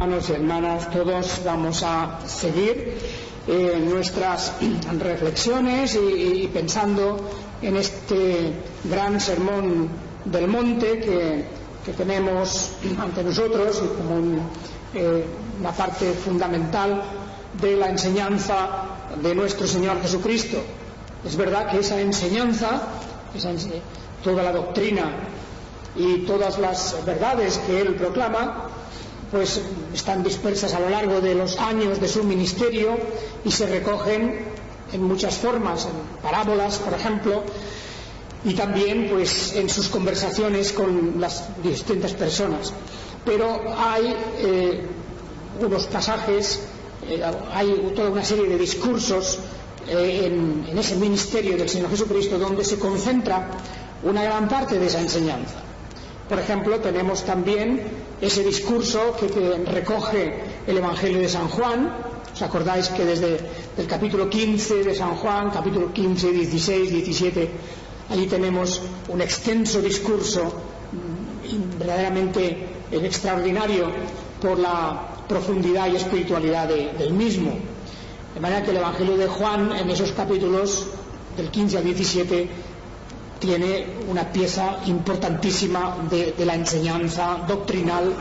Hermanos y hermanas, todos vamos a seguir nuestras reflexiones y pensando en este gran sermón del monte que tenemos ante nosotros y como una parte fundamental de la enseñanza de nuestro Señor Jesucristo. Es verdad que esa enseñanza, toda la doctrina y todas las verdades que Él proclama, pues están dispersas a lo largo de los años de su ministerio y se recogen en muchas formas, en parábolas, por ejemplo, y también pues en sus conversaciones con las distintas personas. Pero hay unos pasajes, hay toda una serie de discursos en ese ministerio del Señor Jesucristo donde se concentra una gran parte de esa enseñanza. Por ejemplo, tenemos también ese discurso que recoge el Evangelio de San Juan. ¿Os acordáis que desde el capítulo 15 de San Juan, capítulo 15, 16, 17, allí tenemos un extenso discurso verdaderamente extraordinario por la profundidad y espiritualidad del mismo? De manera que el Evangelio de Juan, en esos capítulos del 15 al 17, tiene una pieza importantísima de la enseñanza doctrinal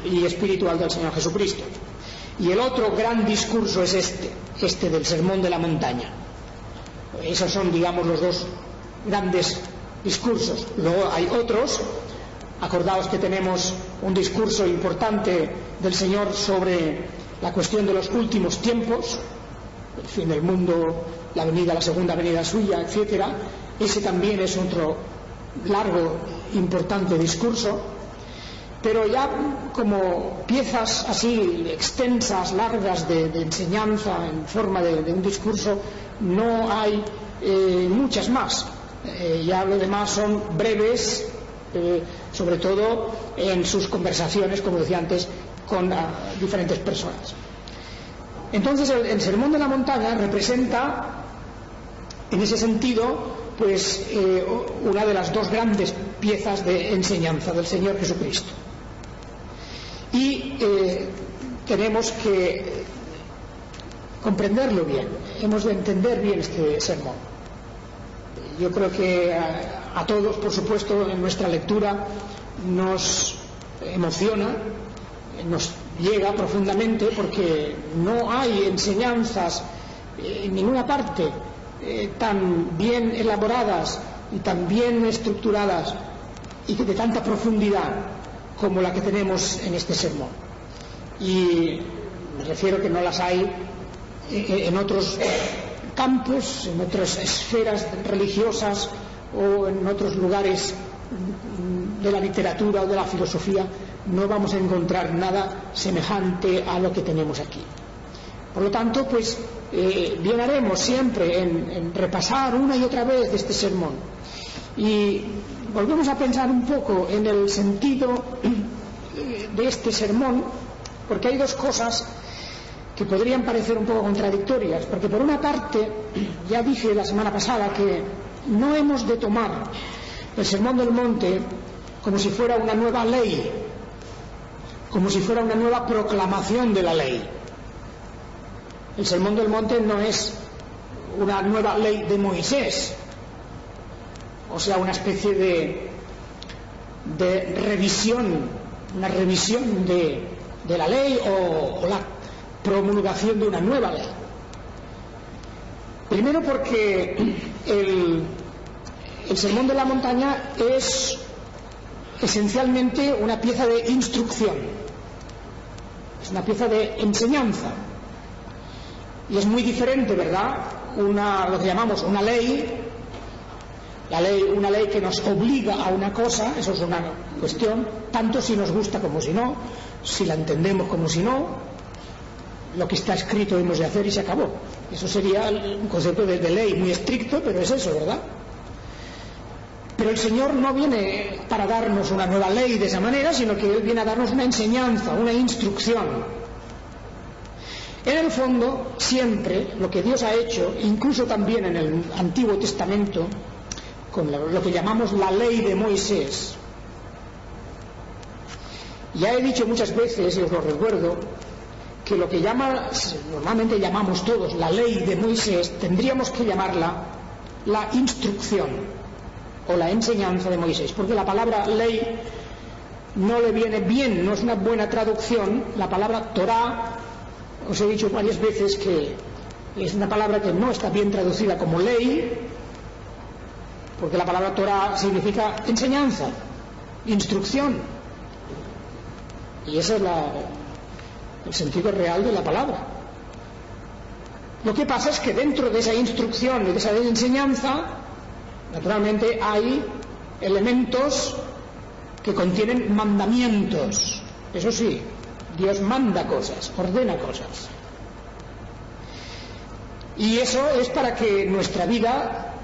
y espiritual del Señor Jesucristo. Y el otro gran discurso es este del Sermón de la Montaña. Esos son, digamos, los dos grandes discursos. Luego hay otros. Acordaos que tenemos un discurso importante del Señor sobre la cuestión de los últimos tiempos, el fin del mundo, la segunda venida suya, etcétera. Ese también es otro largo, importante discurso, pero ya como piezas así extensas, largas de enseñanza en forma de un discurso, no hay muchas más. Ya lo demás son breves, sobre todo en sus conversaciones, como decía antes, con diferentes personas. Entonces el Sermón de la Montaña representa, en ese sentido, pues una de las dos grandes piezas de enseñanza del Señor Jesucristo. Y tenemos que comprenderlo bien, hemos de entender bien este sermón. Yo creo que a todos, por supuesto, en nuestra lectura nos emociona, nos llega profundamente, porque no hay enseñanzas en ninguna parte tan bien elaboradas y tan bien estructuradas y de tanta profundidad como la que tenemos en este sermón. Y me refiero que no las hay en otros campos, en otras esferas religiosas o en otros lugares de la literatura o de la filosofía. No vamos a encontrar nada semejante a lo que tenemos aquí. Por lo tanto, pues bien haremos siempre en repasar una y otra vez este sermón. Y volvemos a pensar un poco en el sentido de este sermón, porque hay dos cosas que podrían parecer un poco contradictorias. Porque por una parte, ya dije la semana pasada que no hemos de tomar el Sermón del Monte como si fuera una nueva ley, como si fuera una nueva proclamación de la ley. El Sermón del Monte no es una nueva ley de Moisés, o sea, una especie de revisión, una revisión de la ley o la promulgación de una nueva ley. Primero porque el Sermón de la Montaña es esencialmente una pieza de instrucción, es una pieza de enseñanza. Y es muy diferente, ¿verdad? Lo que llamamos una ley, una ley que nos obliga a una cosa, eso es una cuestión, tanto si nos gusta como si no, si la entendemos como si no, lo que está escrito hemos de hacer y se acabó. Eso sería un concepto de ley muy estricto, pero es eso, ¿verdad? Pero el Señor no viene para darnos una nueva ley de esa manera, sino que Él viene a darnos una enseñanza, una instrucción. En el fondo, siempre lo que Dios ha hecho, incluso también en el Antiguo Testamento, con lo que llamamos la ley de Moisés, Ya he dicho muchas veces, y os lo recuerdo, que lo que normalmente llamamos todos la ley de Moisés, tendríamos que llamarla la instrucción o la enseñanza de Moisés, porque la palabra ley no le viene bien, no es una buena traducción. La palabra Torá, os he dicho varias veces que es una palabra que no está bien traducida como ley, porque la palabra Torá significa enseñanza, instrucción, y ese es el sentido real de la palabra. Lo que pasa es que dentro de esa instrucción y de esa enseñanza, naturalmente hay elementos que contienen mandamientos. Eso sí, Dios manda cosas, ordena cosas, y eso es para que nuestra vida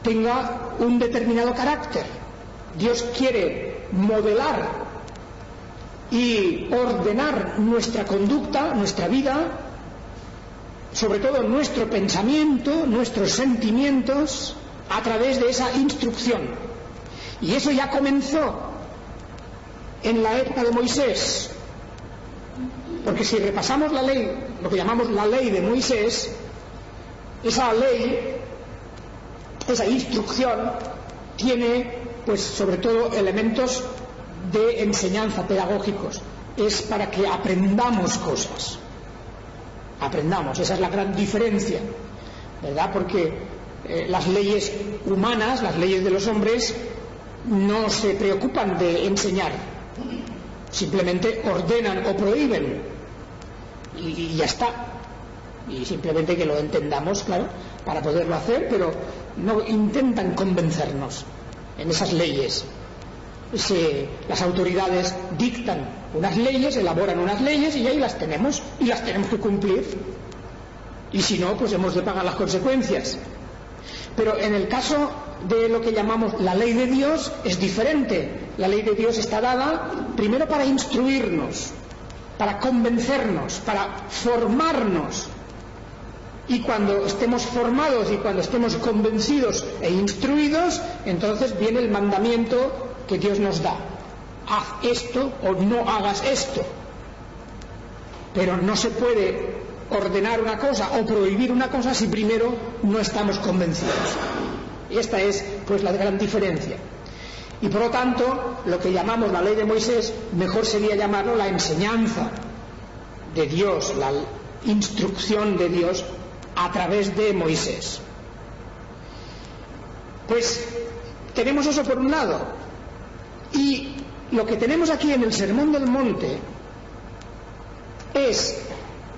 tenga un determinado carácter. Dios quiere modelar y ordenar nuestra conducta, nuestra vida, sobre todo nuestro pensamiento, nuestros sentimientos, a través de esa instrucción. Y eso ya comenzó en la época de Moisés, porque si repasamos la ley, lo que llamamos la ley de Moisés, esa ley, esa instrucción tiene, pues, sobre todo elementos de enseñanza pedagógicos. Es para que aprendamos cosas. Aprendamos, esa es la gran diferencia, ¿verdad? Porque las leyes humanas, las leyes de los hombres, no se preocupan de enseñar, simplemente ordenan o prohíben y ya está. Y simplemente que lo entendamos, claro, para poderlo hacer, pero no intentan convencernos en esas leyes. Las autoridades dictan unas leyes, elaboran unas leyes y ahí las tenemos, y las tenemos que cumplir, y si no, pues hemos de pagar las consecuencias. Pero en el caso de lo que llamamos la ley de Dios es diferente. La ley de Dios está dada primero para instruirnos, para convencernos, para formarnos. Y cuando estemos formados y cuando estemos convencidos e instruidos, entonces viene el mandamiento que Dios nos da: haz esto o no hagas esto. Pero no se puede ordenar una cosa o prohibir una cosa si primero no estamos convencidos. Y esta es, pues, la gran diferencia. Y por lo tanto, lo que llamamos la ley de Moisés, mejor sería llamarlo la enseñanza de Dios, la instrucción de Dios a través de Moisés. Pues tenemos eso por un lado, y lo que tenemos aquí en el Sermón del Monte es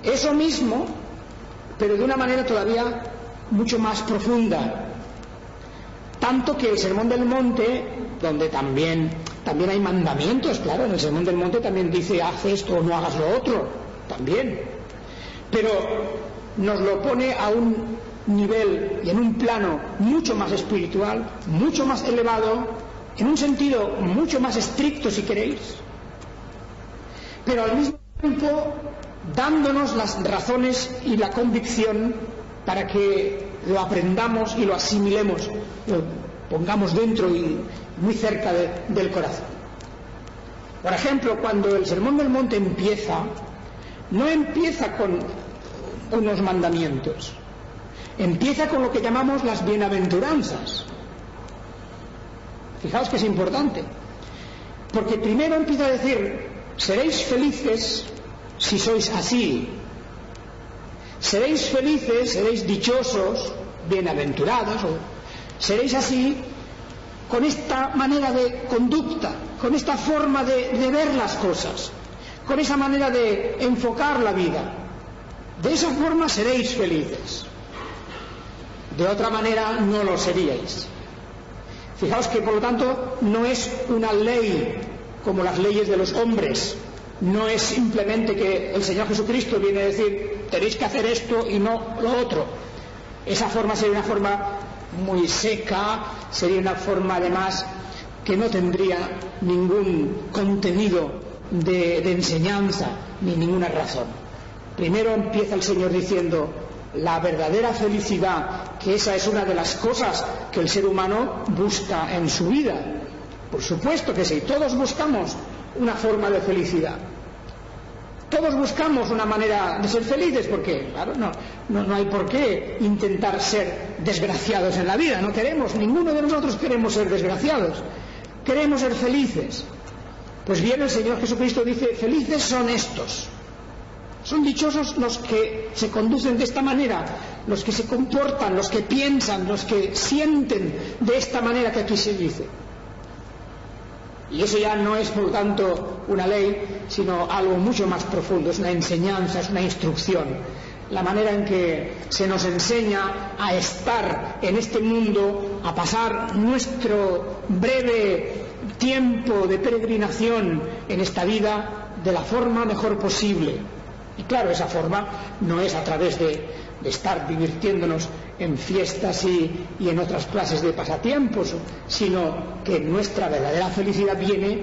eso mismo, pero de una manera todavía mucho más profunda. Tanto que el Sermón del Monte, donde también hay mandamientos, claro, en el Sermón del Monte también dice haz esto o no hagas lo otro, también, pero nos lo pone a un nivel y en un plano mucho más espiritual, mucho más elevado, en un sentido mucho más estricto, si queréis, pero al mismo tiempo dándonos las razones y la convicción para que lo aprendamos y lo asimilemos, lo pongamos dentro y muy cerca del corazón. Por ejemplo, cuando el Sermón del Monte empieza, no empieza con unos mandamientos, empieza con lo que llamamos las bienaventuranzas. Fijaos que es importante, porque primero empieza a decir: seréis felices si sois así, seréis felices, seréis dichosos, bienaventurados, o seréis así con esta manera de conducta, con esta forma de ver las cosas, con esa manera de enfocar la vida. De esa forma seréis felices, de otra manera no lo seríais. Fijaos que, por lo tanto, no es una ley como las leyes de los hombres, no es simplemente que el Señor Jesucristo viene a decir tenéis que hacer esto y no lo otro. Esa forma sería una forma muy seca, sería una forma además que no tendría ningún contenido de enseñanza ni ninguna razón. Primero empieza el Señor diciendo la verdadera felicidad, que esa es una de las cosas que el ser humano busca en su vida. Por supuesto que sí, todos buscamos una forma de felicidad. Todos buscamos una manera de ser felices porque, claro, no hay por qué intentar ser desgraciados en la vida. No queremos, ninguno de nosotros queremos ser desgraciados. Queremos ser felices. Pues bien, el Señor Jesucristo dice: felices son estos. Son dichosos los que se conducen de esta manera, los que se comportan, los que piensan, los que sienten de esta manera que aquí se dice. Y eso ya no es, por lo tanto, una ley, sino algo mucho más profundo. Es una enseñanza, es una instrucción. La manera en que se nos enseña a estar en este mundo, a pasar nuestro breve tiempo de peregrinación en esta vida de la forma mejor posible. Y claro, esa forma no es a través de estar divirtiéndonos en fiestas y en otras clases de pasatiempos, sino que nuestra verdadera felicidad viene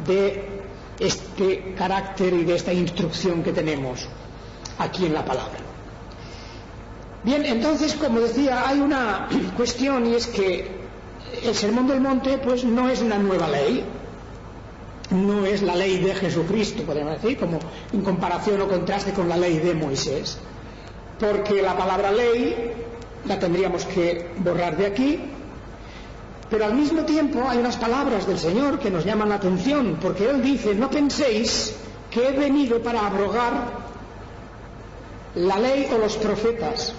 de este carácter y de esta instrucción que tenemos aquí en la palabra. Bien, entonces, como decía, hay una cuestión, y es que el Sermón del Monte pues no es una nueva ley, no es la ley de Jesucristo, podemos decir, como en comparación o contraste con la ley de Moisés, porque la palabra ley la tendríamos que borrar de aquí, pero al mismo tiempo hay unas palabras del Señor que nos llaman la atención, porque Él dice: no penséis que he venido para abrogar la ley o los profetas.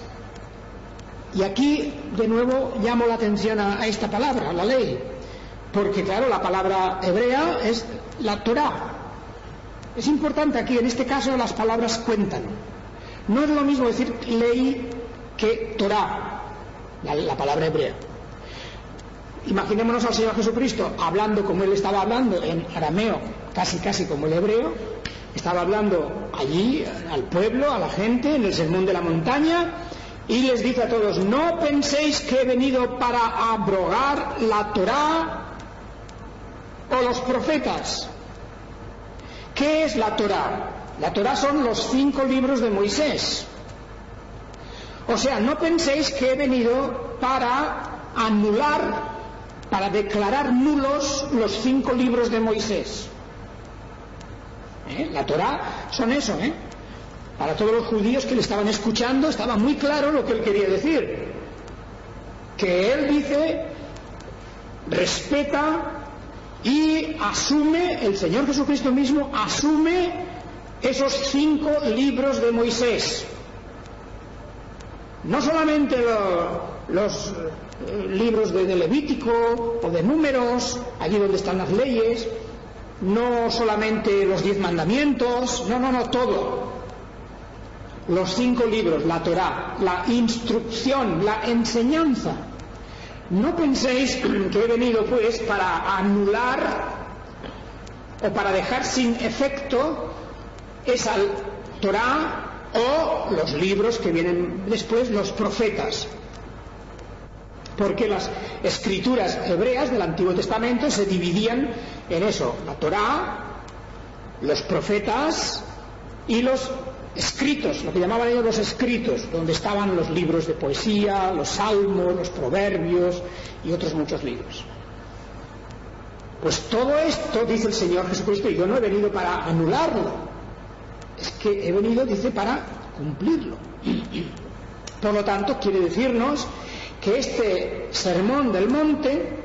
Y aquí de nuevo llamo la atención a esta palabra, la ley, porque claro, la palabra hebrea es la Torá. Es importante aquí, en este caso las palabras cuentan. No es lo mismo decir ley que Torá, la palabra hebrea. Imaginémonos al Señor Jesucristo hablando como Él estaba hablando en arameo, casi como el hebreo. Estaba hablando allí al pueblo, a la gente, en el sermón de la montaña, y les dice a todos: no penséis que he venido para abrogar la Torá o los profetas. ¿Qué es la Torá? La Torá son los 5 libros de Moisés. O sea, no penséis que he venido para anular, para declarar nulos los 5 libros de Moisés. La Torá son eso, Para todos los judíos que le estaban escuchando estaba muy claro lo que él quería decir. Que él dice, respeta y asume, el Señor Jesucristo mismo asume esos 5 libros de Moisés. No solamente los libros de Levítico o de Números, allí donde están las leyes, no solamente los 10 mandamientos, no, todo. Los 5 libros, la Torá, la instrucción, la enseñanza. No penséis que he venido pues para anular o para dejar sin efecto esa Torá o los libros que vienen después, los profetas, porque las escrituras hebreas del Antiguo Testamento se dividían en eso: la Torá, los profetas y los escritos, lo que llamaban ellos los escritos, donde estaban los libros de poesía, los salmos, los proverbios y otros muchos libros. Pues todo esto, dice el Señor Jesucristo, y yo no he venido para anularlo, es que he venido, dice, para cumplirlo. Por lo tanto, quiere decirnos que este sermón del monte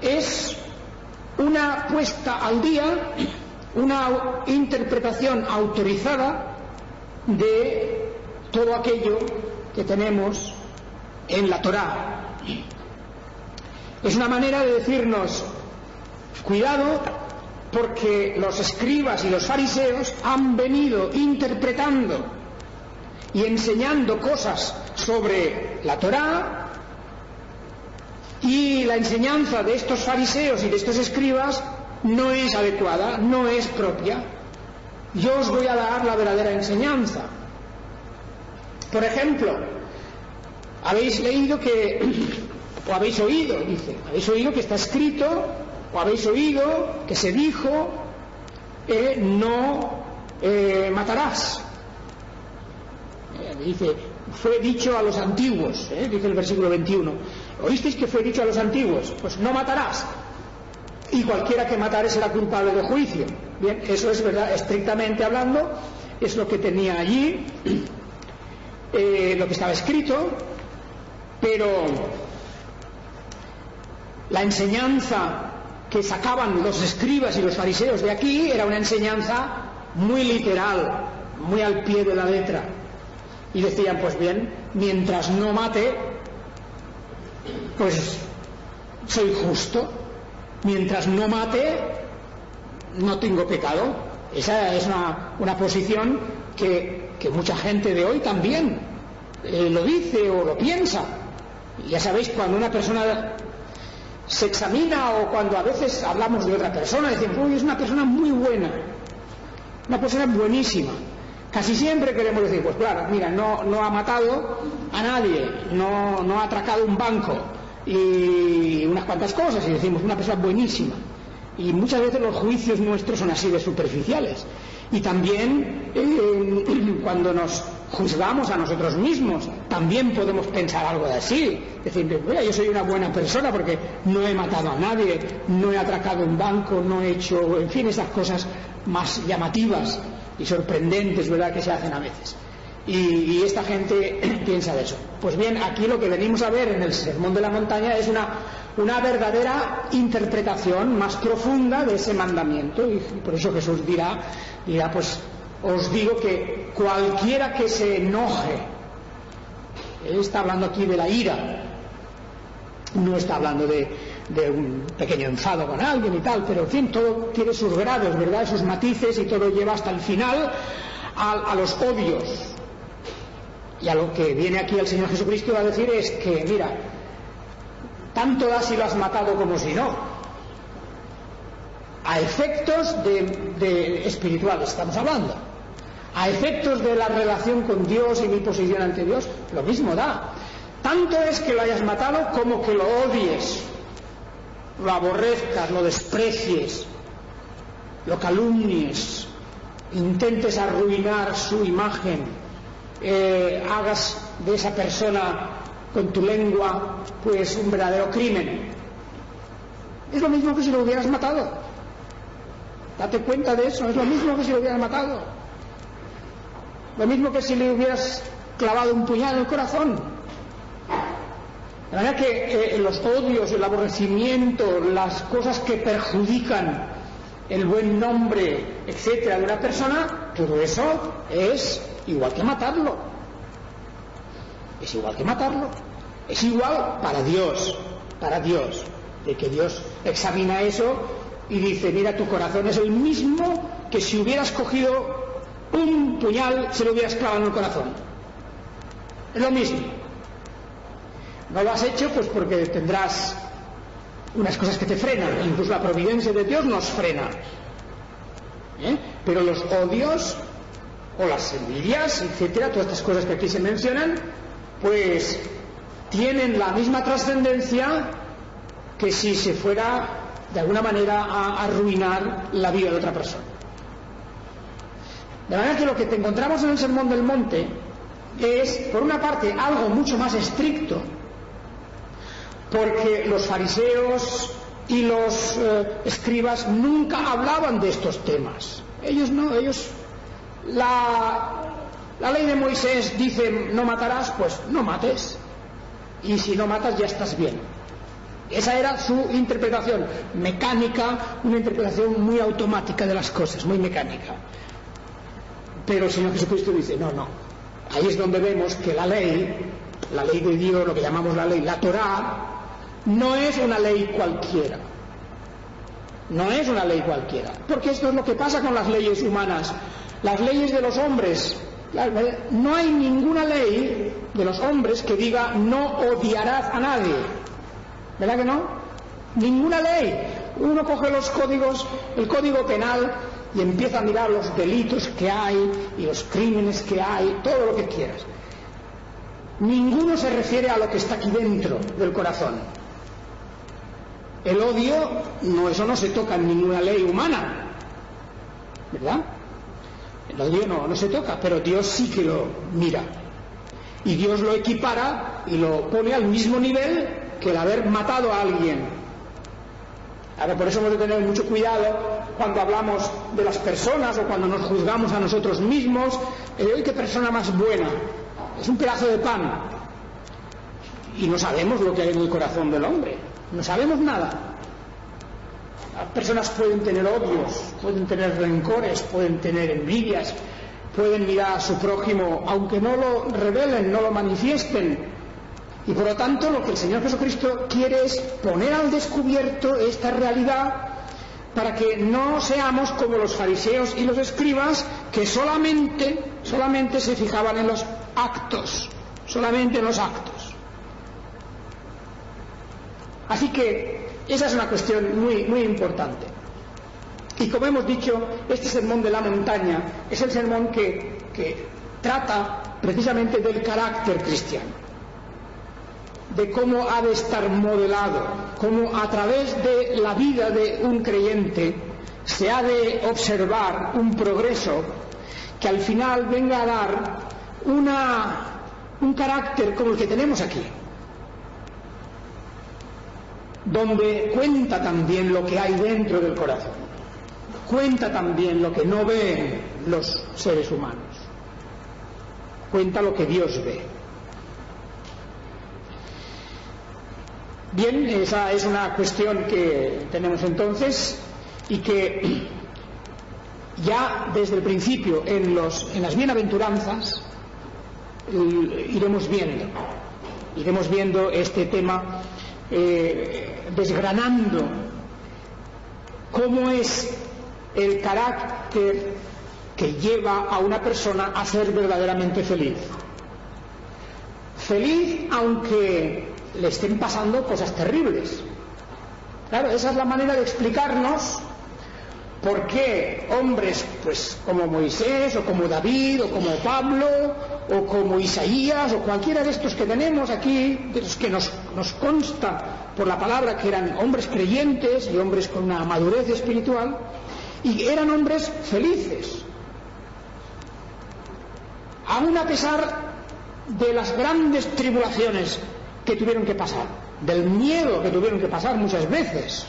es una puesta al día, una interpretación autorizada de todo aquello que tenemos en la Torá. Es una manera de decirnos: cuidado, porque los escribas y los fariseos han venido interpretando y enseñando cosas sobre la Torá, y la enseñanza de estos fariseos y de estos escribas no es adecuada, no es propia. Yo os voy a dar la verdadera enseñanza. Por ejemplo, habéis leído o habéis oído, dice, habéis oído que está escrito, o habéis oído que se dijo, no matarás. Dice, fue dicho a los antiguos, dice el versículo 21. ¿Oísteis que fue dicho a los antiguos? Pues no matarás. Y cualquiera que matare será culpable de juicio. Bien, eso es verdad, estrictamente hablando, es lo que tenía allí, lo que estaba escrito, pero la enseñanza que sacaban los escribas y los fariseos de aquí era una enseñanza muy literal, muy al pie de la letra, y decían, pues bien, mientras no mate, pues soy justo, mientras no mate no tengo pecado. Esa es una posición que mucha gente de hoy también lo dice o lo piensa. Ya sabéis, cuando una persona se examina, o cuando a veces hablamos de otra persona, decimos, uy, es una persona muy buena, una persona buenísima. Casi siempre queremos decir, pues claro, mira, no ha matado a nadie, no ha atracado un banco y unas cuantas cosas, y decimos, una persona buenísima. Y muchas veces los juicios nuestros son así de superficiales. Y también cuando nos juzgamos a nosotros mismos, también podemos pensar algo de así. Decir, mira, yo soy una buena persona porque no he matado a nadie, no he atracado un banco, no he hecho, en fin, esas cosas más llamativas y sorprendentes, ¿verdad?, que se hacen a veces. Y esta gente piensa de eso. Pues bien, aquí lo que venimos a ver en el Sermón de la Montaña es una verdadera interpretación más profunda de ese mandamiento, y por eso Jesús dirá, pues os digo que cualquiera que se enoje, él está hablando aquí de la ira, no está hablando de un pequeño enfado con alguien y tal, pero en fin, todo tiene sus grados, ¿verdad?, sus matices, y todo lleva hasta el final a los odios. Y a lo que viene aquí el Señor Jesucristo a decir es que, mira, tanto da si lo has matado como si no, a efectos de espirituales estamos hablando, a efectos de la relación con Dios y mi posición ante Dios, lo mismo da. Tanto es que lo hayas matado como que lo odies, lo aborrezcas, lo desprecies, lo calumnies, intentes arruinar su imagen, hagas de esa persona con tu lengua pues un verdadero crimen. Es lo mismo que si lo hubieras matado. Date cuenta de eso, es lo mismo que si lo hubieras matado, lo mismo que si le hubieras clavado un puñal en el corazón. De manera que los odios, el aborrecimiento, las cosas que perjudican el buen nombre, etcétera, de una persona, todo eso es igual que matarlo. Es igual que matarlo. Es igual para Dios, de que Dios examina eso y dice, mira, tu corazón es el mismo que si hubieras cogido un puñal, se lo hubieras clavado en el corazón. Es lo mismo. No lo has hecho pues porque tendrás unas cosas que te frenan, incluso la providencia de Dios nos frena, pero los odios o las envidias, etcétera, todas estas cosas que aquí se mencionan, pues tienen la misma trascendencia que si se fuera de alguna manera a arruinar la vida de otra persona. De manera que lo que te encontramos en el Sermón del Monte es, por una parte, algo mucho más estricto, porque los fariseos y los escribas nunca hablaban de estos temas. Ellos no, la ley de Moisés dice no matarás, pues no mates, y si no matas ya estás bien. Esa era su interpretación mecánica, una interpretación muy automática de las cosas, muy mecánica. Pero el Señor Jesucristo dice no, ahí es donde vemos que la ley de Dios, lo que llamamos la ley, la Torá, no es una ley cualquiera. No es una ley cualquiera, porque esto es lo que pasa con las leyes humanas, las leyes de los hombres. No hay ninguna ley de los hombres que diga no odiarás a nadie, ¿verdad que no? Ninguna ley. Uno coge los códigos, el código penal, y empieza a mirar los delitos que hay y los crímenes que hay, todo lo que quieras. Ninguno se refiere a lo que está aquí dentro del corazón. El odio, eso no se toca en ninguna ley humana, ¿verdad? El odio no se toca, pero Dios sí que lo mira. Y Dios lo equipara y lo pone al mismo nivel que el haber matado a alguien. Ahora, por eso hemos de tener mucho cuidado cuando hablamos de las personas o cuando nos juzgamos a nosotros mismos. ¡Uy, qué persona más buena! Es un pedazo de pan. Y no sabemos lo que hay en el corazón del hombre. No sabemos nada. Las personas pueden tener odios, pueden tener rencores, pueden tener envidias, pueden mirar a su prójimo, aunque no lo revelen, no lo manifiesten. Y por lo tanto, lo que el Señor Jesucristo quiere es poner al descubierto esta realidad para que no seamos como los fariseos y los escribas, que solamente se fijaban en los actos, solamente en los actos. Así que esa es una cuestión muy, muy importante. Y como hemos dicho, este sermón de la montaña es el sermón que trata precisamente del carácter cristiano, de cómo ha de estar modelado, cómo a través de la vida de un creyente se ha de observar un progreso que al final venga a dar un carácter como el que tenemos aquí, donde cuenta también lo que hay dentro del corazón, cuenta también lo que no ven los seres humanos, cuenta lo que Dios ve. Bien, esa es una cuestión que tenemos entonces y que ya desde el principio en las bienaventuranzas iremos viendo este tema, desgranando cómo es el carácter que lleva a una persona a ser verdaderamente feliz. Feliz aunque le estén pasando cosas terribles. Claro, esa es la manera de explicarnos por qué hombres pues como Moisés o como David o como Pablo o como Isaías o cualquiera de estos que tenemos aquí, de los que nos consta por la palabra que eran hombres creyentes y hombres con una madurez espiritual, y eran hombres felices, aún a pesar de las grandes tribulaciones que tuvieron que pasar, del miedo que tuvieron que pasar muchas veces,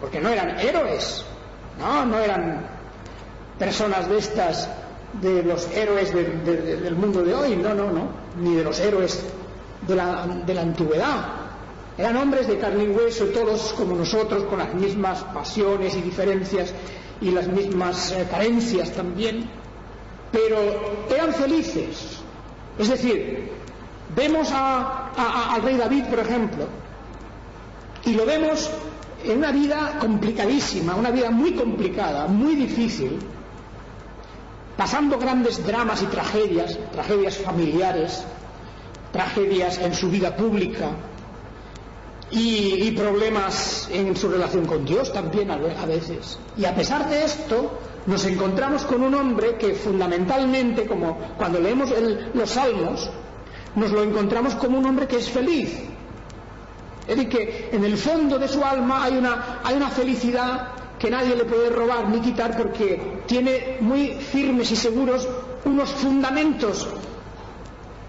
porque no eran héroes, no eran personas de estas, de los héroes del mundo de hoy, no, ni de los héroes de la antigüedad. Eran hombres de carne y hueso, todos como nosotros, con las mismas pasiones y diferencias y las mismas carencias también, pero eran felices. Es decir, vemos al rey David, por ejemplo, y lo vemos en una vida complicadísima, una vida muy complicada, muy difícil, pasando grandes dramas y tragedias familiares, tragedias en su vida pública y problemas en su relación con Dios también a veces. Y a pesar de esto, nos encontramos con un hombre que fundamentalmente, como cuando leemos los Salmos, nos lo encontramos como un hombre que es feliz. Es decir, que en el fondo de su alma hay una felicidad que nadie le puede robar ni quitar, porque tiene muy firmes y seguros unos fundamentos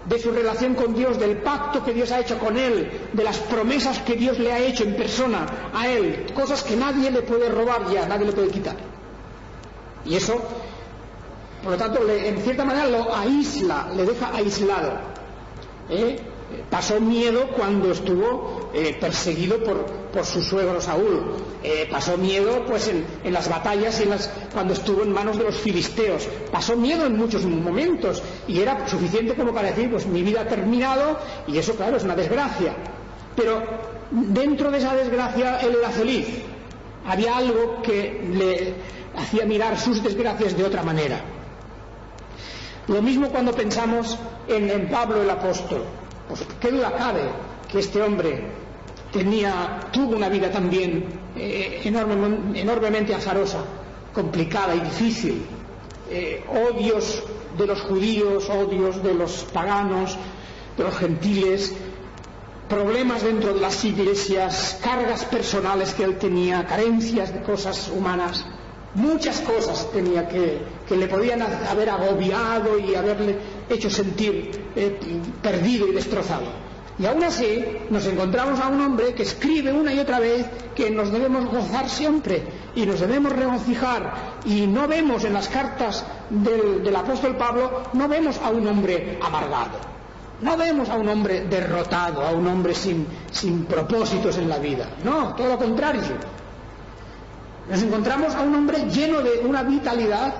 de su relación con Dios, del pacto que Dios ha hecho con él, de las promesas que Dios le ha hecho en persona a él, cosas que nadie le puede robar ya, nadie le puede quitar. Y eso, por lo tanto, en cierta manera lo aísla, le deja aislado. Pasó miedo cuando estuvo perseguido por su suegro Saúl, pasó miedo pues en las batallas cuando estuvo en manos de los filisteos, pasó miedo en muchos momentos, y era suficiente como para decir, pues mi vida ha terminado, y eso claro es una desgracia, pero dentro de esa desgracia él era feliz. Había algo que le hacía mirar sus desgracias de otra manera. Lo mismo cuando pensamos en Pablo el apóstol. Pues qué duda cabe que este hombre tuvo una vida también enormemente azarosa, complicada y difícil, odios de los judíos, odios de los paganos, de los gentiles, problemas dentro de las iglesias, cargas personales que él tenía, carencias de cosas humanas, muchas cosas tenía que le podían haber agobiado y haberle hecho sentir perdido y destrozado. Y aún así nos encontramos a un hombre que escribe una y otra vez que nos debemos gozar siempre y nos debemos regocijar, y no vemos en las cartas del apóstol Pablo, no vemos a un hombre amargado, no vemos a un hombre derrotado, a un hombre sin propósitos en la vida. No, todo lo contrario. Nos encontramos a un hombre lleno de una vitalidad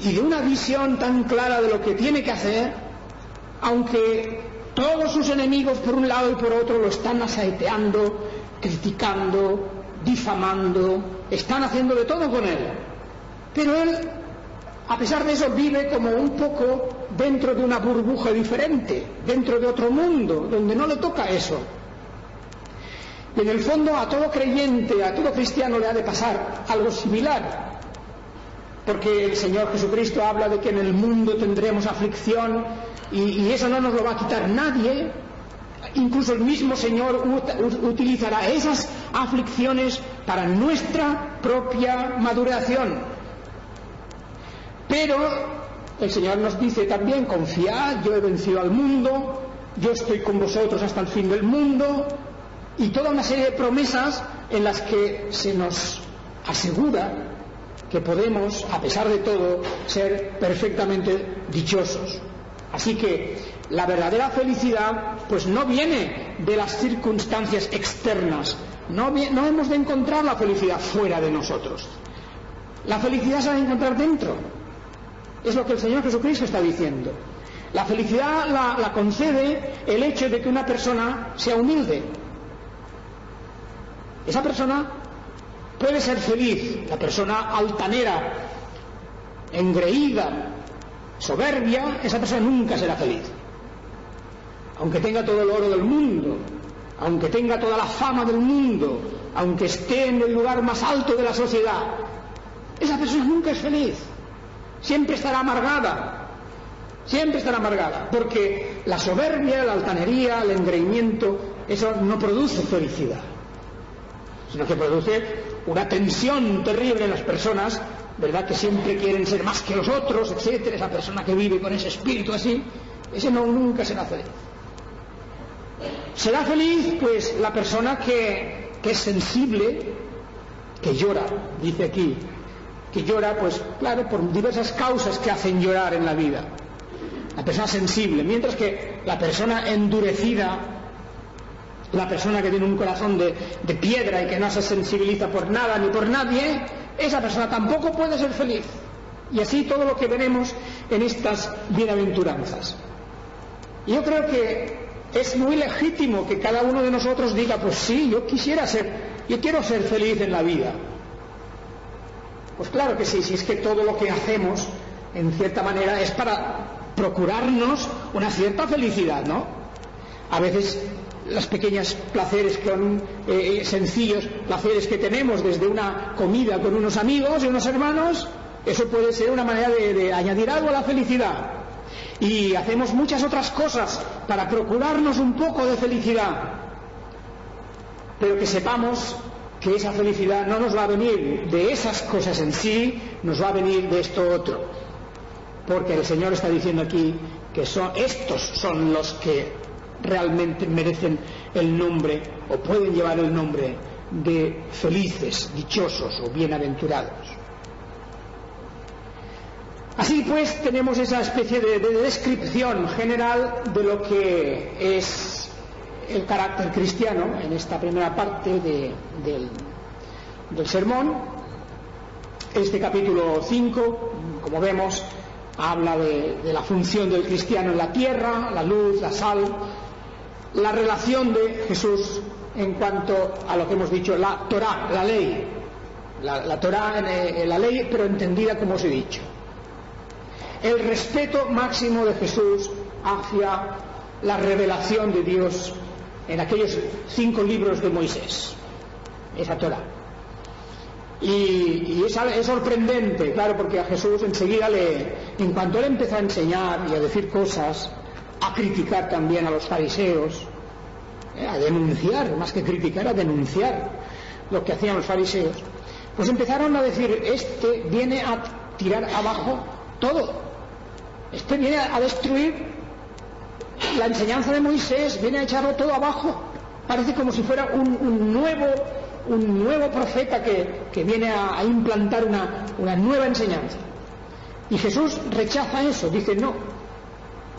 y de una visión tan clara de lo que tiene que hacer, aunque todos sus enemigos por un lado y por otro lo están asaeteando, criticando, difamando, están haciendo de todo con él. Pero él, a pesar de eso, vive como un poco dentro de una burbuja diferente, dentro de otro mundo, donde no le toca eso. Y en el fondo a todo creyente, a todo cristiano le ha de pasar algo similar, porque el Señor Jesucristo habla de que en el mundo tendremos aflicción, y eso no nos lo va a quitar nadie. Incluso el mismo Señor utilizará esas aflicciones para nuestra propia maduración. Pero el Señor nos dice también: confiad, yo he vencido al mundo, yo estoy con vosotros hasta el fin del mundo, y toda una serie de promesas en las que se nos asegura que podemos, a pesar de todo, ser perfectamente dichosos. Así que la verdadera felicidad pues no viene de las circunstancias externas, no hemos de encontrar la felicidad fuera de nosotros. La felicidad se ha de encontrar dentro. Es lo que el Señor Jesucristo está diciendo. La felicidad la concede el hecho de que una persona sea humilde. Esa persona puede ser feliz. La persona altanera, engreída, soberbia, esa persona nunca será feliz. Aunque tenga todo el oro del mundo, aunque tenga toda la fama del mundo, aunque esté en el lugar más alto de la sociedad, esa persona nunca es feliz. Siempre estará amargada, porque la soberbia, la altanería, el engreimiento, eso no produce felicidad, sino que produce una tensión terrible en las personas, ¿verdad?, que siempre quieren ser más que los otros, etcétera. Esa persona que vive con ese espíritu así, ese nunca será feliz. Será feliz pues la persona que es sensible, que llora, dice aquí, que llora pues claro por diversas causas que hacen llorar en la vida. La persona sensible, mientras que la persona endurecida, la persona que tiene un corazón de piedra y que no se sensibiliza por nada ni por nadie, esa persona tampoco puede ser feliz. Y así todo lo que veremos en estas bienaventuranzas. Yo creo que es muy legítimo que cada uno de nosotros diga: pues sí, yo quiero ser feliz en la vida. Pues claro que sí, si es que todo lo que hacemos en cierta manera es para procurarnos una cierta felicidad, ¿no? A veces los pequeños placeres sencillos placeres que tenemos, desde una comida con unos amigos y unos hermanos, eso puede ser una manera de añadir algo a la felicidad. Y hacemos muchas otras cosas para procurarnos un poco de felicidad, pero que sepamos que esa felicidad no nos va a venir de esas cosas en sí, nos va a venir de esto otro, porque el Señor está diciendo aquí que estos son los que realmente merecen el nombre, o pueden llevar el nombre de felices, dichosos o bienaventurados. Así pues, tenemos esa especie de descripción general de lo que es el carácter cristiano en esta primera parte del sermón. Este capítulo 5, como vemos, habla de la función del cristiano en la tierra, la luz, la sal, la relación de Jesús en cuanto a lo que hemos dicho, la Torá, la ley, la Torá, la ley, pero entendida como os he dicho. El respeto máximo de Jesús hacia la revelación de Dios en aquellos 5 libros de Moisés, esa Torá. Y es sorprendente, claro, porque a Jesús enseguida en cuanto él empezó a enseñar y a decir cosas, a criticar también a los fariseos, a denunciar, más que criticar, a denunciar lo que hacían los fariseos, pues empezaron a decir: este viene a tirar abajo todo, este viene a destruir la enseñanza de Moisés viene a echarlo todo abajo. Parece como si fuera un nuevo profeta que viene a implantar una nueva enseñanza. Y Jesús rechaza eso, dice: no,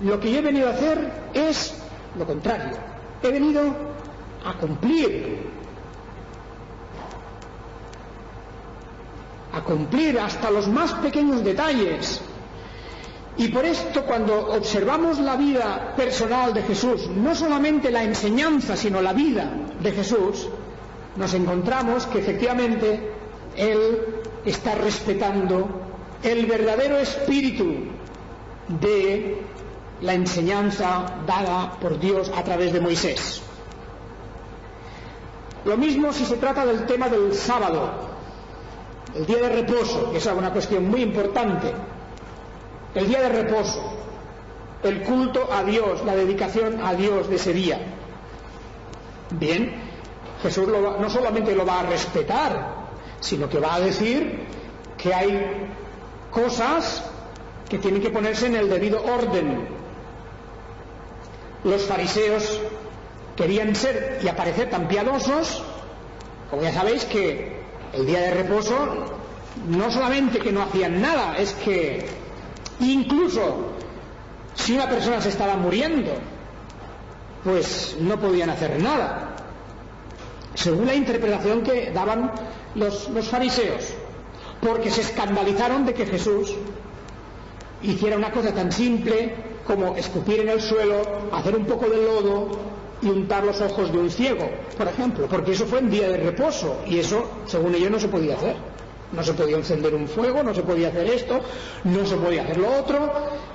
lo que yo he venido a hacer es lo contrario. He venido a cumplir hasta los más pequeños detalles. Y por esto, cuando observamos la vida personal de Jesús, no solamente la enseñanza, sino la vida de Jesús, nos encontramos que efectivamente Él está respetando el verdadero espíritu de la enseñanza dada por Dios a través de Moisés. Lo mismo si se trata del tema del sábado, el día de reposo, que es una cuestión muy importante. El día de reposo, el culto a Dios, la dedicación a Dios de ese día. Bien, Jesús no solamente lo va a respetar, sino que va a decir que hay cosas que tienen que ponerse en el debido orden. Los fariseos querían ser y aparecer tan piadosos, como ya sabéis que el día de reposo no solamente que no hacían nada, es que incluso si una persona se estaba muriendo, pues no podían hacer nada, según la interpretación que daban los fariseos, porque se escandalizaron de que Jesús hiciera una cosa tan simple como escupir en el suelo, hacer un poco de lodo y untar los ojos de un ciego, por ejemplo, porque eso fue en día de reposo, y eso, según ellos, no se podía hacer. No se podía encender un fuego, no se podía hacer esto, no se podía hacer lo otro,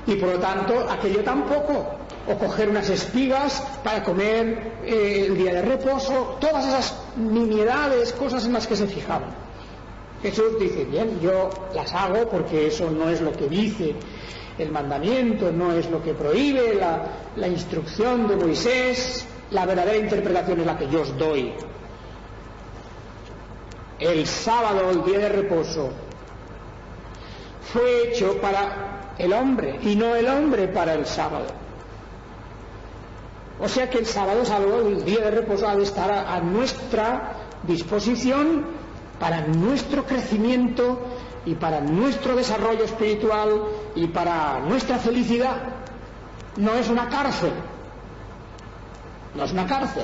y por lo tanto aquello tampoco. O coger unas espigas para comer el día de reposo, todas esas nimiedades, cosas en las que se fijaban. Jesús dice: bien, yo las hago porque eso no es lo que dice el mandamiento, no es lo que prohíbe la instrucción de Moisés, la verdadera interpretación es la que yo os doy. El sábado, el día de reposo, fue hecho para el hombre y no el hombre para el sábado. O sea que el sábado es algo, el día de reposo ha de estar a nuestra disposición para nuestro crecimiento y para nuestro desarrollo espiritual y para nuestra felicidad. No es una cárcel, no es una cárcel.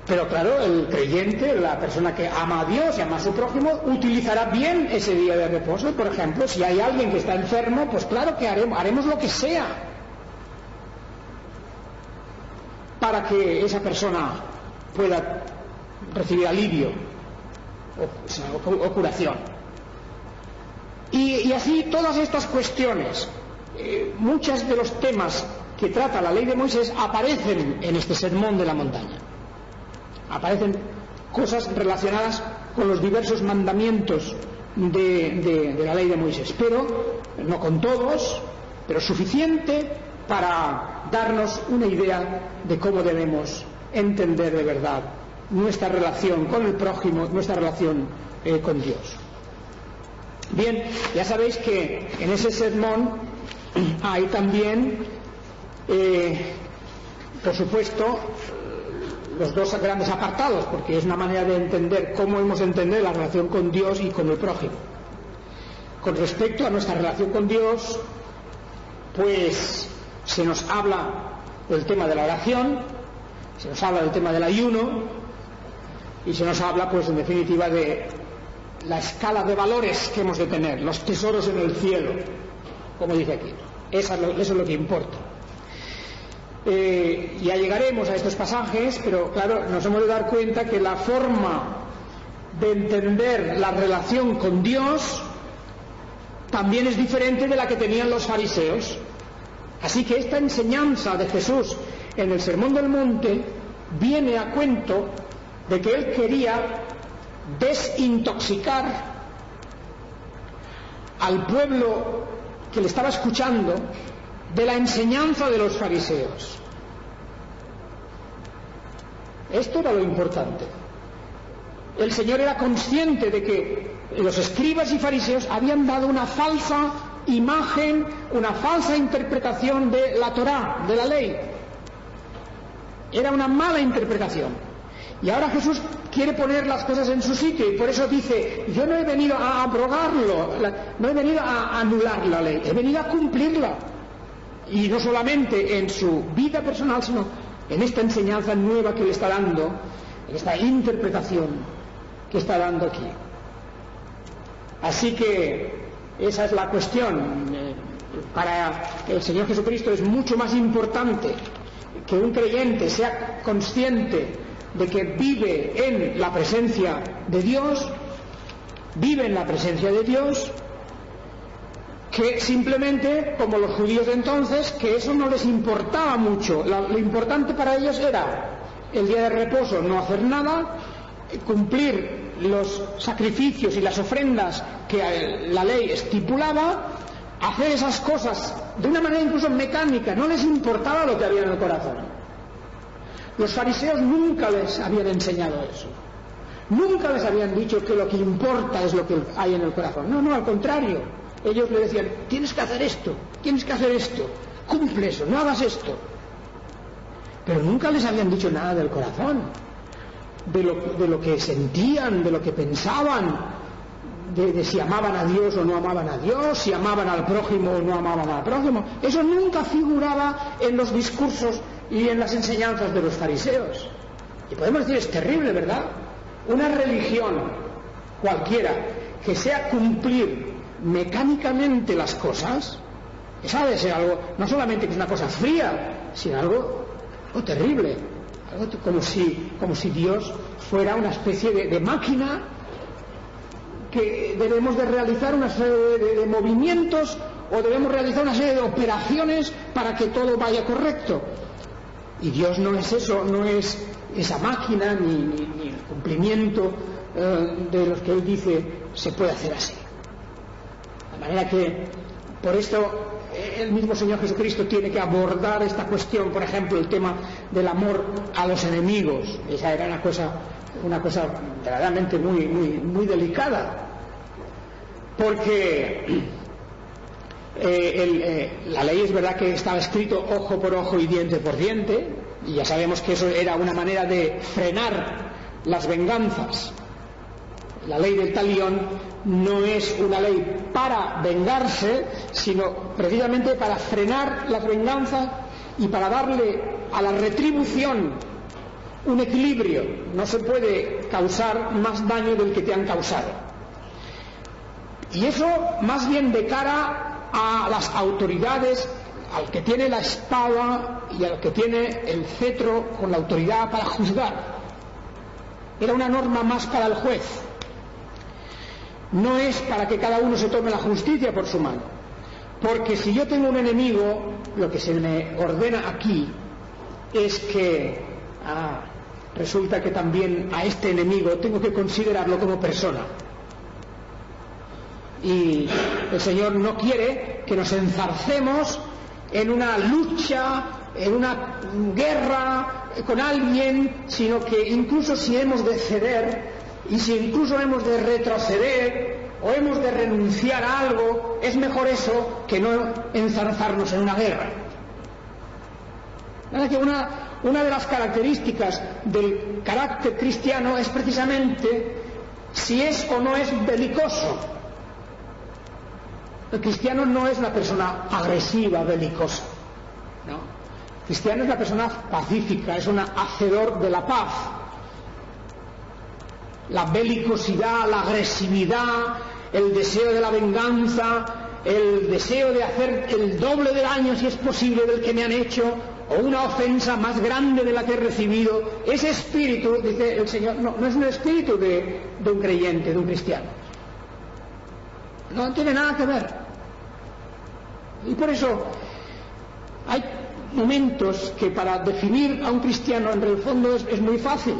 Pero claro, el creyente, la persona que ama a Dios y ama a su prójimo, utilizará bien ese día de reposo. Por ejemplo, si hay alguien que está enfermo, pues claro que haremos lo que sea para que esa persona pueda recibir alivio o curación. Y así todas estas cuestiones, muchos de los temas que trata la ley de Moisés aparecen en este sermón de la montaña. Aparecen cosas relacionadas con los diversos mandamientos de la ley de Moisés, pero no con todos, pero suficiente para darnos una idea de cómo debemos entender de verdad nuestra relación con el prójimo, nuestra relación con Dios. Bien, ya sabéis que en ese sermón hay también, por supuesto, los dos grandes apartados, porque es una manera de entender cómo hemos de entender la relación con Dios y con el prójimo. Con respecto a nuestra relación con Dios, pues se nos habla del tema de la oración, se nos habla del tema del ayuno y se nos habla, pues en definitiva, de la escala de valores que hemos de tener, los tesoros en el cielo, como dice aquí. Eso es lo que importa. Ya llegaremos a estos pasajes, pero claro, nos hemos de dar cuenta que la forma de entender la relación con Dios también es diferente de la que tenían los fariseos. Así que esta enseñanza de Jesús en el Sermón del Monte viene a cuento de que él quería desintoxicar al pueblo que le estaba escuchando de la enseñanza de los fariseos. Esto era lo importante. El Señor era consciente de que los escribas y fariseos habían dado una falsa imagen, una falsa interpretación de la Torá, de la ley. Era una mala interpretación. Y ahora Jesús quiere poner las cosas en su sitio, y por eso dice: yo no he venido a abrogarlo, no he venido a anular la ley, he venido a cumplirla. Y no solamente en su vida personal, sino en esta enseñanza nueva que le está dando, en esta interpretación que está dando aquí. Así que esa es la cuestión. Para el Señor Jesucristo es mucho más importante que un creyente sea consciente de que vive en la presencia de Dios, que simplemente, como los judíos de entonces, que eso no les importaba mucho. Lo importante para ellos era el día de reposo, no hacer nada, cumplir los sacrificios y las ofrendas que la ley estipulaba, hacer esas cosas de una manera incluso mecánica. No les importaba lo que había en el corazón. Los fariseos nunca les habían enseñado eso. Nunca les habían dicho que lo que importa es lo que hay en el corazón. No, al contrario. Ellos le decían: tienes que hacer esto, cumple eso, no hagas esto. Pero nunca les habían dicho nada del corazón, de lo que sentían, de lo que pensaban, de si amaban a Dios o no amaban a Dios, si amaban al prójimo o no amaban al prójimo. Eso nunca figuraba en los discursos y en las enseñanzas de los fariseos. Y podemos decir, es terrible, ¿verdad? Una religión cualquiera que sea cumplir mecánicamente las cosas, esa debe ser algo, no solamente que es una cosa fría, sino algo terrible, algo como si Dios fuera una especie de máquina que debemos de realizar una serie de movimientos, o debemos realizar una serie de operaciones para que todo vaya correcto. Y Dios no es eso, no es esa máquina, ni el cumplimiento de los que Él dice se puede hacer así. De manera que, por esto, el mismo Señor Jesucristo tiene que abordar esta cuestión, por ejemplo, el tema del amor a los enemigos. Esa era una cosa verdaderamente muy delicada, porque la ley es verdad que estaba escrito ojo por ojo y diente por diente, y ya sabemos que eso era una manera de frenar las venganzas. La ley del talión no es una ley para vengarse, sino precisamente para frenar las venganzas y para darle a la retribución un equilibrio. No se puede causar más daño del que te han causado. Y eso más bien de cara a las autoridades, al que tiene la espada y al que tiene el cetro con la autoridad para juzgar. Era una norma más para el juez. No es para que cada uno se tome la justicia por su mano. Porque si yo tengo un enemigo, lo que se me ordena aquí es que resulta que también a este enemigo tengo que considerarlo como persona. Y el Señor no quiere que nos enzarcemos en una lucha, en una guerra con alguien, sino que incluso si hemos de ceder, y si incluso hemos de retroceder o hemos de renunciar a algo, es mejor eso que no enzarzarnos en una guerra. Nada, que una de las características del carácter cristiano es precisamente si es o no es belicoso. El cristiano no es una persona agresiva, belicosa, ¿no? El cristiano es una persona pacífica, es un hacedor de la paz. La belicosidad, la agresividad, el deseo de la venganza, el deseo de hacer el doble de daño, si es posible, del que me han hecho, o una ofensa más grande de la que he recibido, ese espíritu, dice el Señor, no es un espíritu de un creyente, de un cristiano. No tiene nada que ver. Y por eso hay momentos que para definir a un cristiano en el fondo es muy fácil.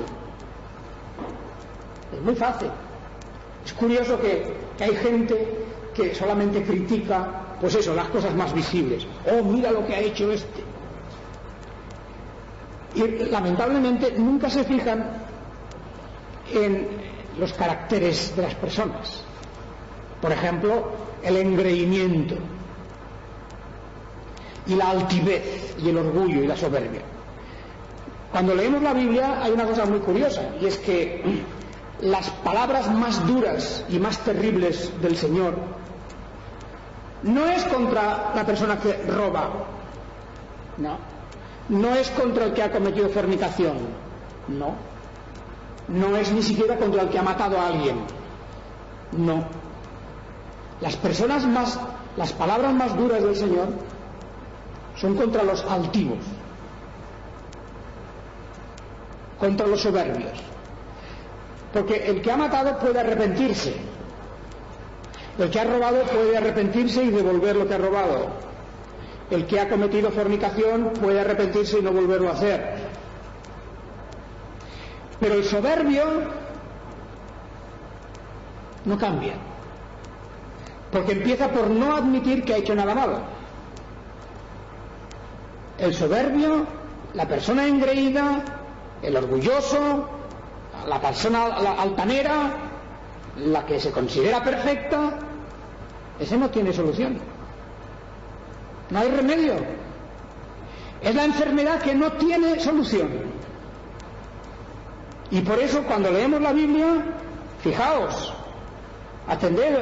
Es muy fácil. Es curioso que hay gente que solamente critica, pues eso, las cosas más visibles. Oh, mira lo que ha hecho este. Y lamentablemente nunca se fijan en los caracteres de las personas. Por ejemplo, el engreimiento y la altivez y el orgullo y la soberbia. Cuando leemos la Biblia hay una cosa muy curiosa, y es que las palabras más duras y más terribles del Señor no es contra la persona que roba, no es contra el que ha cometido fornicación, no es ni siquiera contra el que ha matado a alguien, no. Las palabras más duras del Señor son contra los altivos, contra los soberbios, porque el que ha matado puede arrepentirse, el que ha robado puede arrepentirse y devolver lo que ha robado, el que ha cometido fornicación puede arrepentirse y no volverlo a hacer, pero el soberbio no cambia, porque empieza por no admitir que ha hecho nada malo. El soberbio, la persona engreída, el orgulloso, la persona altanera, la que se considera perfecta, ese no tiene solución. No hay remedio. Es la enfermedad que no tiene solución. Y por eso cuando leemos la Biblia, fijaos, atended,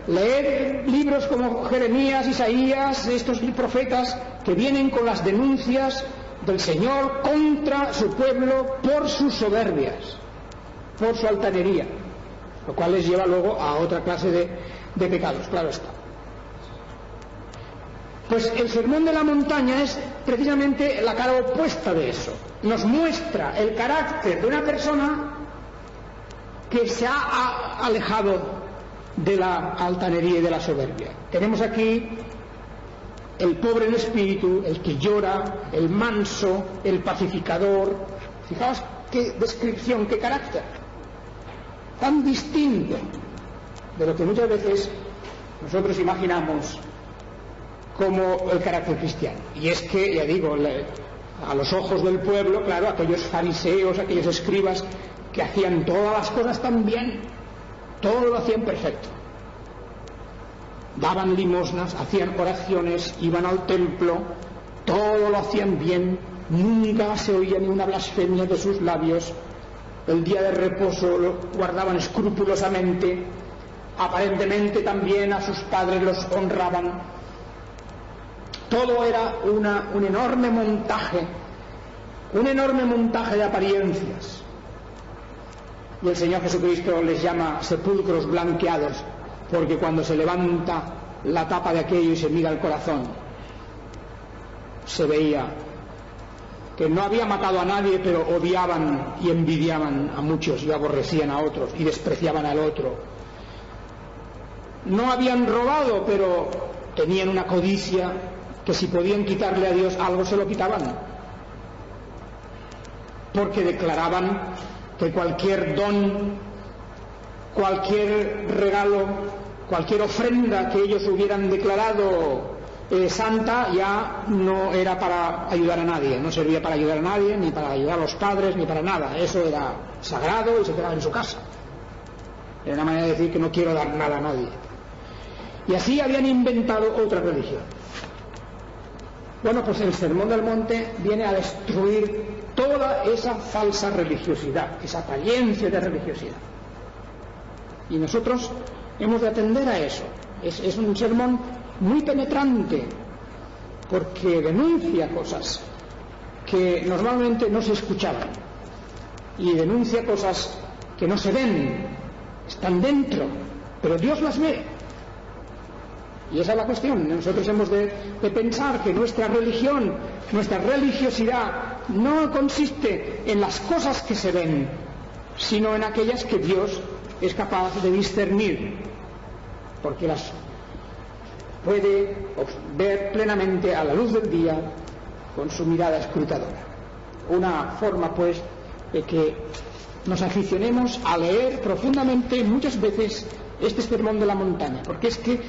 leed libros como Jeremías, Isaías, estos profetas que vienen con las denuncias del Señor contra su pueblo por sus soberbias, por su altanería, lo cual les lleva luego a otra clase de pecados, claro está. Pues el Sermón de la Montaña es precisamente la cara opuesta de eso. Nos muestra el carácter de una persona que se ha alejado de la altanería y de la soberbia. Tenemos aquí el pobre en espíritu, el que llora, el manso, el pacificador. Fijaos qué descripción, qué carácter tan distinto de lo que muchas veces nosotros imaginamos como el carácter cristiano. Y es que, ya digo, a los ojos del pueblo, claro, aquellos fariseos, aquellos escribas que hacían todas las cosas tan bien, todo lo hacían perfecto, daban limosnas, hacían oraciones, iban al templo, todo lo hacían bien, nunca se oía ni una blasfemia de sus labios, el día de reposo lo guardaban escrupulosamente, aparentemente también a sus padres los honraban. Todo era un enorme montaje de apariencias. Y el Señor Jesucristo les llama sepulcros blanqueados, porque cuando se levanta la tapa de aquello y se mira el corazón, se veía que no había matado a nadie, pero odiaban y envidiaban a muchos y aborrecían a otros y despreciaban al otro. No habían robado, pero tenían una codicia que si podían quitarle a Dios algo se lo quitaban, porque declaraban que cualquier don, cualquier regalo, cualquier ofrenda que ellos hubieran declarado santa ya no era para ayudar a nadie, no servía para ayudar a nadie, ni para ayudar a los padres, ni para nada. Eso era sagrado y se quedaba en su casa. Era una manera de decir que no quiero dar nada a nadie. Y así habían inventado otra religión. Bueno, pues el Sermón del Monte viene a destruir toda esa falsa religiosidad, esa apariencia de religiosidad. Y nosotros hemos de atender a eso. Es un sermón muy penetrante, porque denuncia cosas que normalmente no se escuchaban, y denuncia cosas que no se ven, están dentro, pero Dios las ve. Y esa es la cuestión. Nosotros hemos de pensar que nuestra religión, nuestra religiosidad no consiste en las cosas que se ven, sino en aquellas que Dios es capaz de discernir, porque las puede ver plenamente a la luz del día con su mirada escrutadora. Una forma, pues, de que nos aficionemos a leer profundamente muchas veces este Sermón de la Montaña, porque es que,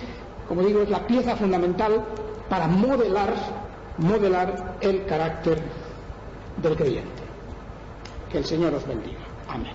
como digo, es la pieza fundamental para modelar el carácter del creyente. Que el Señor os bendiga. Amén.